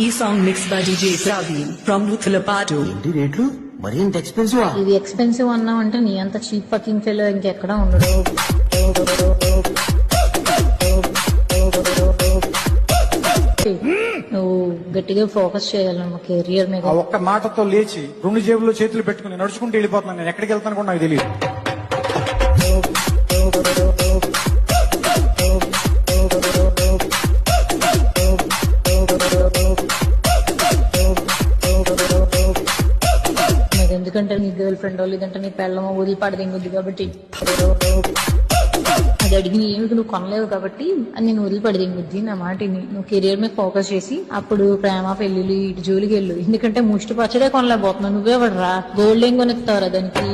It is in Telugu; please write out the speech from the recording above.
ఈ song mix by DJ Praveen from Nuthulapadu. ఏంటి రేట్లు మరీ ఇంత ఎక్స్పెన్సివ్? ఇది ఎక్స్పెన్సివ్ అన్నావు అంటే నీ అంత చీప్ ఫకింగ్ ఫెలో ఇంకెక్కడా ఉండడు. నువ్వు గట్టిగా ఫోకస్ చేయాలి మా కెరియర్ మీద. ఆ ఒక్క మాటతో లేచి 2 జేబుల్లో చేతులు పెట్టుకుని నడుచుకుంటూ వెళ్ళిపోతున్నాను. నేను ఎక్కడికి వెళ్తాను కూడా నాకు తెలియదు. ఎందుకంటే నీ గర్ల్ ఫ్రెండ్ లేదంటే నీ పెళ్ళమో వదిలిపడదింగుద్ది కాబట్టి, అది అడిగిన ఏమిటి నువ్వు కొనలేవు కాబట్టి అది నేను వదిలిపడదింగుద్ది. నా మాటిని నువ్వు కెరియర్ మీద ఫోకస్ చేసి అప్పుడు ప్రేమ పెళ్లిళ్ళు ఇటు జోలికి వెళ్ళు. ఎందుకంటే ముష్టి పచ్చడే కొనలేకపోతున్నావు. నువ్వే పడరా, గోల్డ్ ఏం కొనిస్తావురా దానికి.